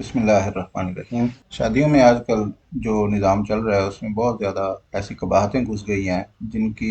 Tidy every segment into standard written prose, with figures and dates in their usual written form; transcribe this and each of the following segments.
بسم اللہ الرحمن الرحیم۔ شادیوں میں آج کل جو نظام چل رہا ہے اس میں بہت زیادہ ایسی قباحتیں گھس گئی ہیں جن کی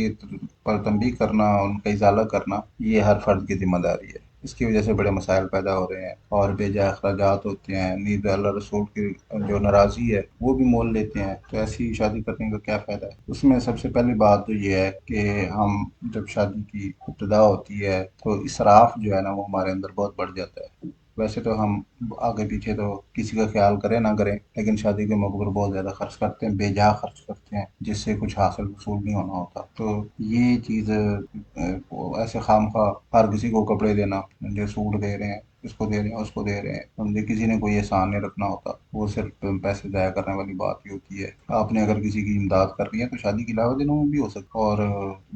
پر تنبیہ کرنا، ان کا ازالہ کرنا یہ ہر فرد کی ذمہ داری ہے۔ اس کی وجہ سے بڑے مسائل پیدا ہو رہے ہیں اور بے جائے اخراجات ہوتے ہیں، نیز اللہ رسول کی جو ناراضی ہے وہ بھی مول لیتے ہیں، تو ایسی شادی کرنے کا کیا فائدہ ہے؟ اس میں سب سے پہلی بات تو یہ ہے کہ ہم جب شادی کی ابتدا ہوتی ہے تو اسراف جو ہے نا وہ ہمارے اندر بہت بڑھ جاتا ہے۔ ویسے تو ہم آگے پیچھے تو کسی کا خیال کریں نہ کریں، لیکن شادی کے موقع پر بہت زیادہ خرچ کرتے ہیں، بے جا خرچ کرتے ہیں، جس سے کچھ حاصل وصول نہیں ہونا ہوتا۔ تو یہ چیز ایسے خام خواہ ہر کسی کو کپڑے دینا، جو سوٹ دے رہے ہیں اس کو دے رہے ہیں اس کو دے رہے ہیں، سمجھے کسی نے کوئی احسان نہیں رکھنا ہوتا، وہ صرف پیسے ضائع کرنے والی بات ہی ہوتی ہے۔ آپ نے اگر کسی کی امداد کرنی ہے تو شادی کے علاوہ دنوں میں بھی ہو سکتا ہے، اور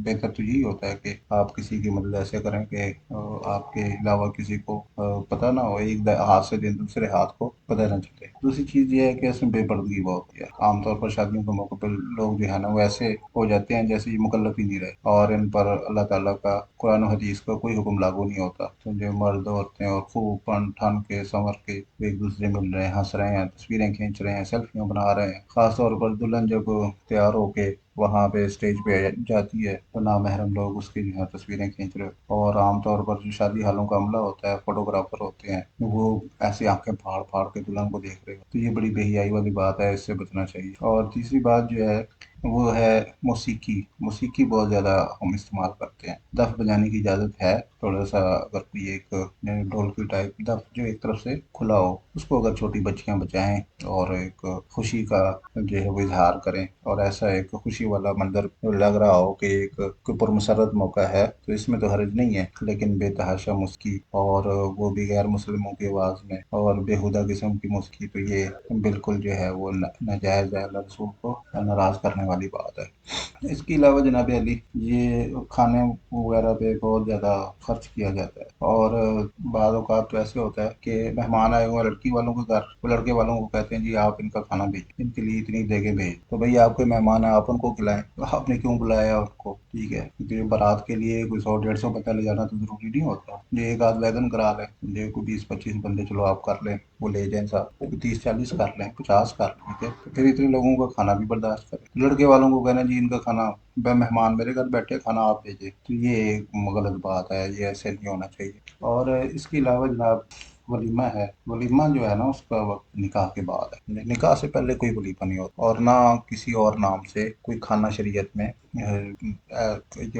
بہتر تو یہی ہوتا ہے کہ آپ کسی کی مدد ایسے کریں کہ آپ کے علاوہ کسی کو پتہ نہ ہو، ایک ہاتھ سے دیں دوسرے ہاتھ کو پتہ نہ چلے۔ دوسری چیز یہ ہے کہ اس میں بے پردگی بہت ہے۔ عام طور پر شادیوں کے موقع پر لوگ جو ہے نا وہ ایسے ہو جاتے ہیں جیسے یہ مکلف ہی نہیں رہے، اور ان پر اللہ تعالیٰ کا قرآن و حدیث کا کوئی حکم لاگو نہیں ہوتا۔ تو جو مرد عورتیں اور خوب پن ٹھن کے سنور کے ایک دوسرے مل رہے ہیں، ہنس رہے ہیں، تصویریں کھینچ رہے ہیں، سیلفیاں بنا رہے ہیں۔ خاص طور پر دلہن جب تیار ہو کے وہاں پہ اسٹیج پہ جاتی ہے تو نامحرم لوگ اس کی جو ہے تصویریں کھینچ رہے ہیں، اور عام طور پر جو شادی حالوں کا عملہ ہوتا ہے، فوٹوگرافر ہوتے ہیں، وہ ایسی آنکھیں پھاڑ پھاڑ کے دلہن کو دیکھ رہے ہو، تو یہ بڑی بے حیائی والی بات ہے، اس سے بچنا چاہیے۔ اور تیسری بات جو ہے وہ ہے موسیقی۔ موسیقی بہت زیادہ ہم استعمال کرتے ہیں۔ دف بجانے کی اجازت ہے، تھوڑا سا اگر کوئی ایک ڈھولکی ٹائپ دف جو ایک طرف سے کھلا ہو، اس کو اگر چھوٹی بچیاں بجائیں اور ایک خوشی کا جو ہے وہ اظہار کریں، اور ایسا ایک خوشی والا منظر لگ رہا ہو کہ ایک کوئی پرمسرت موقع ہے، تو اس میں تو حرج نہیں ہے، لیکن بے تحاشا موسیقی اور وہ بھی غیر مسلموں کی آواز میں اور بےہودہ قسم کی موسیقی، تو یہ بالکل جو ہے وہ ناجائز ہے، اللہ رسول کو ناراض کرنے والی بات ہے۔ اس کے علاوہ جناب علی، یہ کھانے وغیرہ پہ بہت زیادہ خرچ کیا جاتا ہے، اور بعض اوقات تو ایسے ہوتا ہے کہ مہمان آئے ہوئے لڑکی والوں کے گھر، وہ لڑکے والوں کو کہتے ہیں جی آپ ان کا کھانا بھیجیں، ان کے لیے اتنی دیگیں بھیج، تو بھئی آپ کوئی مہمان ہے آپ ان کو کھلائیں، تو آپ نے کیوں بلایا ان کو؟ ٹھیک ہے، کیونکہ بارات کے لیے کوئی 100 150 بندہ لے جانا تو ضروری نہیں ہوتا، یہ ایک آدھ ویگن کرا لیں، یہ کوئی 20 25 بندے چلو آپ کر لیں، وہ لے جائیں صاحب، 30 40 کر لیں، 50 کر لیں، ٹھیک ہے، تو پھر اتنے لوگوں کا کھانا بھی برداشت کریں۔ لڑکے والوں کو کہنا جی ان کا کھانا، بے مہمان میرے گھر بیٹھے کھانا آپ بھیجیں، تو یہ ایک غلط بات ہے، یہ ایسے نہیں ہونا چاہیے۔ اور اس کے علاوہ جناب ولیمہ ہے، ولیمہ جو ہے نا اس کا وقت نکاح کے بعد ہے، نکاح سے پہلے کوئی ولیمہ نہیں ہوتا، اور نہ کسی اور نام سے کوئی کھانا شریعت میں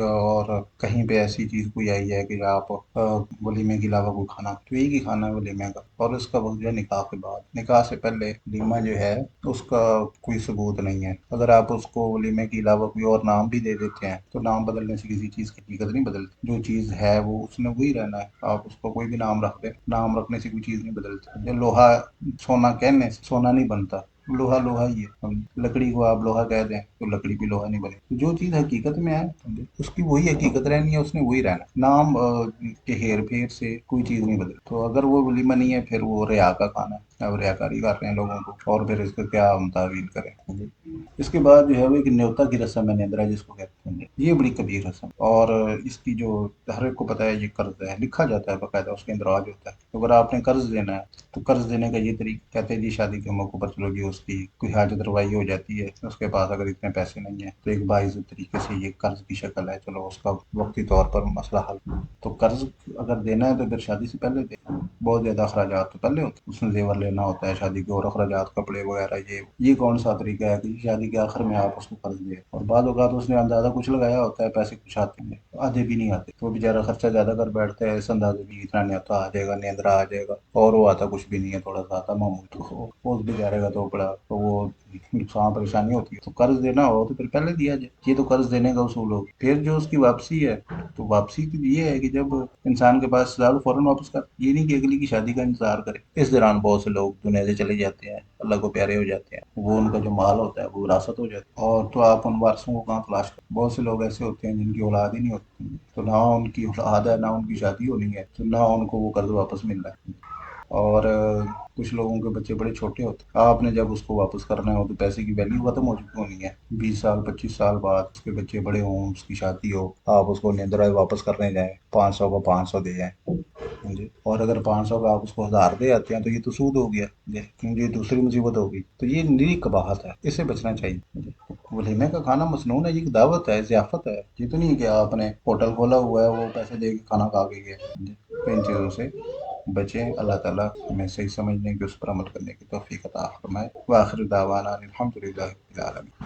اور کہیں پہ ایسی چیز کوئی آئی ہے کہ آپ ولیمے کے علاوہ کوئی کھانا، تو ایک ہی کھانا ہے ولیمے کا، اور اس کا وقت جو ہے نکاح کے بعد۔ نکاح سے پہلے ولیمہ جو ہے اس کا کوئی ثبوت نہیں ہے، اگر آپ اس کو ولیمے کے علاوہ کوئی اور نام بھی دے دیتے ہیں تو نام بدلنے سے کسی چیز کی حقیقت نہیں بدلتی، جو چیز ہے وہ اس نے وہی رہنا ہے، آپ اس کو کوئی بھی نام رکھ دیں، نام رکھنے سے کوئی چیز نہیں بدلتی۔ جو لوہا سونا کہنے سے سونا نہیں بنتا، لوہا لوہا ہی ہے، لکڑی کو آپ لوہا کہہ دیں تو لکڑی بھی لوہا نہیں بنے، تو جو چیز حقیقت میں ہے اس کی وہی حقیقت رہنی ہے، اس نے وہی رہنا ہے، نام کے ہیر پھیر سے کوئی چیز نہیں بدلتی۔ تو اگر وہ ولیمہ نہیں ہے پھر وہ ریا کا کھانا ہے، اب ریاکاری کر رہے ہیں لوگوں کو، اور پھر اس کا کیا ہم تعویل کریں۔ اس کے بعد جو ہے وہ ایک نیوتا کی رسم ہے، نیندرا جس کو کہتے ہیں، یہ بڑی کبیر رسم، اور اس کی جو ہر ایک کو پتہ ہے یہ قرض ہے، لکھا جاتا ہے باقاعدہ، اس کے اندراج ہوتا ہے، تو اگر آپ نے قرض دینا ہے تو قرض دینے کا یہ طریقہ، کہتے ہیں جی شادی کے موقع پر چلو جی اس کی کوئی حاجت روائی ہو جاتی ہے، اس کے پاس اگر اتنے پیسے نہیں ہیں تو ایک باعزت طریقے سے یہ قرض کی شکل ہے، چلو اس کا وقتی طور پر مسئلہ حل۔ تو قرض اگر دینا ہے تو پھر شادی سے پہلے دے، بہت زیادہ اخراجات تو پہلے ہوتے ہیں، اس میں زیور لینا ہوتا ہے شادی کے، اور اخراجات کپڑے وغیرہ، یہ کون سا طریقہ ہے کہ شادی کے آخر میں آپ اس کو قرض دیں، اور بعض اوقات اس نے اندازہ کچھ لگایا ہوتا ہے، پیسے کچھ آتے ہیں آدھے بھی نہیں آتے، تو بیچارہ خرچہ زیادہ کر بیٹھتا ہے، اس اندازے بھی اتنا نہیں آتا، آ جائے گا نیندرا آ جائے گا، اور وہ آتا کچھ بھی نہیں ہے، تھوڑا سا آتا معمول، تو اس بیچارے کا تو بڑا تو وہ نقصان پریشانی ہوتی ہے۔ تو قرض دینا ہو تو پھر پہلے دیا جائے، یہ تو قرض دینے کا اصول ہوگی۔ پھر جو اس کی واپسی ہے تو واپسی تو یہ ہے کہ جب انسان کے پاس زیادہ فوراً واپس کر، یہ نہیں کہ اگلی کی شادی کا انتظار کرے، اس دوران بہت سے لوگ دنیا سے چلے جاتے ہیں، اللہ کو پیارے ہو جاتے ہیں، وہ ان کا جو مال ہوتا ہے وہ وراثت ہو جاتی ہے، اور تو آپ ان وارثوں کو کہاں تلاش کریں؟ بہت سے لوگ ایسے ہوتے ہیں جن کی اولاد ہی نہیں ہوتی، تو نہ ان کی اولاد ہے، نہ ان کی شادی ہونی ہے، تو نہ ان کو وہ قرض واپس مل رہا ہے۔ اور کچھ لوگوں کے بچے بڑے چھوٹے ہوتے ہیں، آپ نے جب اس کو واپس کرنا ہو تو پیسے کی ویلیو ختم ہو چکی ہونی ہے، 20 سال 25 سال بعد اس کے بچے بڑے ہوں، اس کی شادی ہو، آپ اس کو نیندرا واپس کرنے جائیں، 500 کا 500 دے جائیں، ہاں جی، اور اگر 500 کا آپ اس کو 1000 دے آتے ہیں تو یہ تو سود ہو گیا جی، کیونکہ یہ دوسری مصیبت ہوگی، تو یہ نری قباحت ہے، اس سے بچنا چاہیے جی۔ ولیمے کا کھانا مسنون ہے، یہ ایک دعوت ہے، ضیافت ہے، یہ تو نہیں کہ آپ نے ہوٹل کھولا ہوا ہے وہ پیسے دے کے کھانا کھا کے گئے جی۔ تو ان چیزوں سے بچیں، اللہ تعالیٰ ہمیں صحیح سمجھنے کی، اس پر عمل کرنے کی توفیق عطا فرمائے۔ وآخر دعوانا الحمد للہ رب العالمین۔